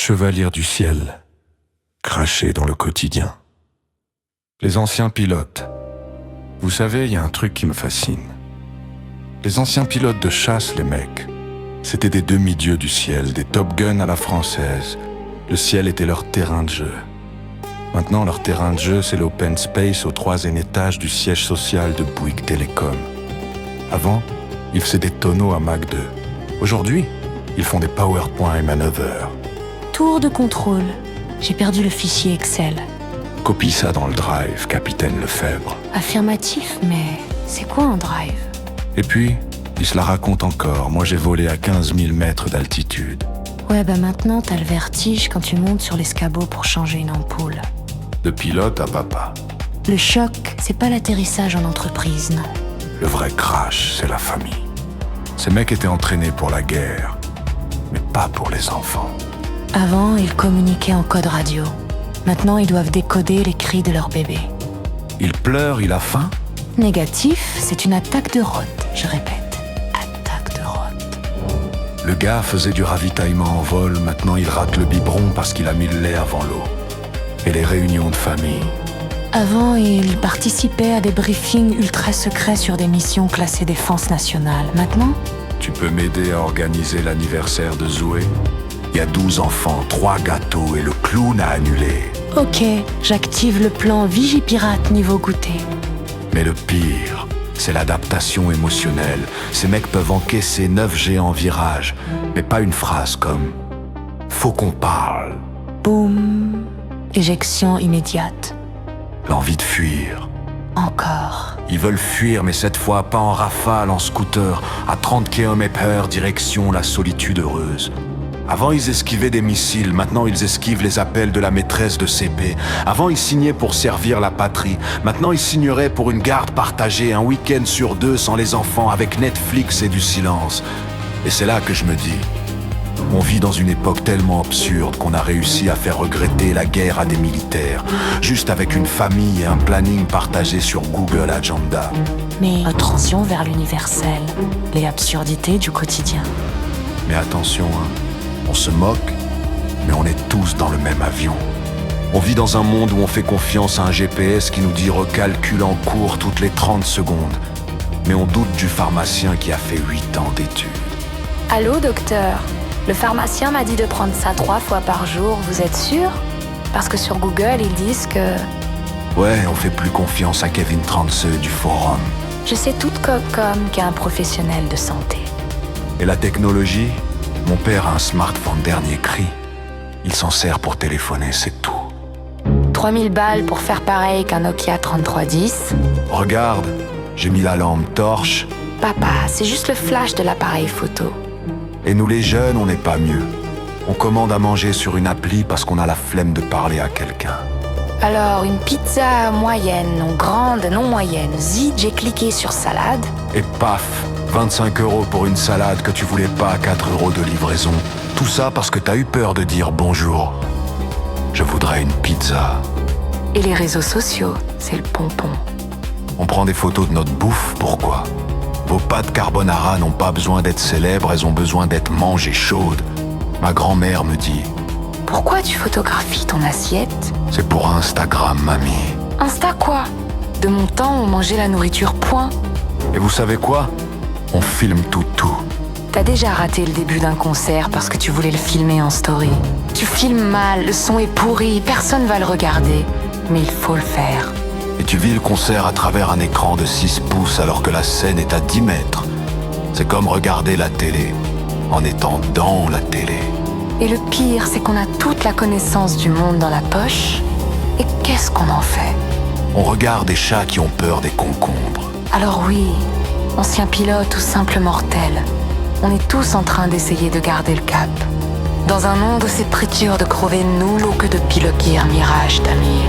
chevalière du ciel, crachée dans le quotidien. Les anciens pilotes. Vous savez, il y a un truc qui me fascine. Les anciens pilotes de chasse, les mecs, c'était des demi-dieux du ciel, des Top Gun à la française. Le ciel était leur terrain de jeu. Maintenant, leur terrain de jeu, c'est l'open space au 3e étage du siège social de Bouygues Télécom. Avant, ils faisaient des tonneaux à Mach 2. Aujourd'hui, ils font des PowerPoint et manœuvres. Tour de contrôle. J'ai perdu le fichier Excel. Copie ça dans le drive, capitaine Lefebvre. Affirmatif, mais c'est quoi un drive? Et puis, il se la raconte encore. Moi, j'ai volé à 15 000 mètres d'altitude. Ouais, bah maintenant, t'as le vertige quand tu montes sur l'escabeau pour changer une ampoule. De pilote à papa. Le choc, c'est pas l'atterrissage en entreprise, non. Le vrai crash, c'est la famille. Ces mecs étaient entraînés pour la guerre, mais pas pour les enfants. Avant, ils communiquaient en code radio. Maintenant, ils doivent décoder les cris de leur bébé. Il pleure, il a faim. Négatif, c'est une attaque de rot, je répète. Attaque de rot. Le gars faisait du ravitaillement en vol, maintenant il rate le biberon parce qu'il a mis le lait avant l'eau. Et les réunions de famille. Avant, il participait à des briefings ultra secrets sur des missions classées défense nationale. Maintenant, Tu peux m'aider à organiser l'anniversaire de Zoé? Il y a 12 enfants, 3 gâteaux et le clown a annulé. ok, j'active le plan Vigipirate niveau goûter. Mais le pire, c'est l'adaptation émotionnelle. Ces mecs peuvent encaisser 9 géants virages, mais pas une phrase comme « Faut qu'on parle ». Boum, éjection immédiate. L'envie de fuir. Encore. Ils veulent fuir, mais cette fois pas en rafale, en scooter, à 30 km/h, direction la solitude heureuse. Avant, ils esquivaient des missiles, maintenant ils esquivent les appels de la maîtresse de CP. Avant, ils signaient pour servir la patrie, maintenant ils signeraient pour une garde partagée, un week-end sur 2 sans les enfants, avec Netflix et du silence. Et c'est là que je me dis, on vit dans une époque tellement absurde qu'on a réussi à faire regretter la guerre à des militaires, juste avec une famille et un planning partagé sur Google Agenda. Mais attention vers l'universel, les absurdités du quotidien. Mais attention, hein, on se moque, mais on est tous dans le même avion. On vit dans un monde où on fait confiance à un GPS qui nous dit recalcule en cours toutes les 30 secondes. Mais on doute du pharmacien qui a fait 8 ans d'études. Allô, docteur? Le pharmacien m'a dit de prendre ça 3 fois par jour, vous êtes sûr? Parce que sur Google, ils disent que... Ouais, on fait plus confiance à Kevin Transeux du forum. Je sais toute comme qu'est un professionnel de santé. Et la technologie? Mon père a un smartphone dernier cri. Il s'en sert pour téléphoner, c'est tout. 3000 balles pour faire pareil qu'un Nokia 3310. Regarde, j'ai mis la lampe torche. Papa, c'est juste le flash de l'appareil photo. Et nous les jeunes, on n'est pas mieux. On commande à manger sur une appli parce qu'on a la flemme de parler à quelqu'un. Alors, une pizza moyenne, non grande, non moyenne. Zit, j'ai cliqué sur salade. Et paf, 25 € pour une salade que tu voulais pas à 4 € de livraison. Tout ça parce que t'as eu peur de dire bonjour. Je voudrais une pizza. Et les réseaux sociaux, c'est le pompon. On prend des photos de notre bouffe, pourquoi? Vos pâtes carbonara n'ont pas besoin d'être célèbres, elles ont besoin d'être mangées chaudes. Ma grand-mère me dit... Pourquoi tu photographies ton assiette? C'est pour Instagram, mamie. Insta quoi? De mon temps, on mangeait la nourriture point. Et vous savez quoi? On filme tout. T'as déjà raté le début d'un concert parce que tu voulais le filmer en story. Tu filmes mal, le son est pourri, personne va le regarder. Mais il faut le faire. Et tu vis le concert à travers un écran de 6 pouces alors que la scène est à 10 mètres. C'est comme regarder la télé, en étant dans la télé. Et le pire, c'est qu'on a toute la connaissance du monde dans la poche. Et qu'est-ce qu'on en fait? On regarde des chats qui ont peur des concombres. Alors oui, ancien pilote ou simple mortel, on est tous en train d'essayer de garder le cap. Dans un monde où c'est plus dur de crever nullo que de piloter un mirage d'Amir.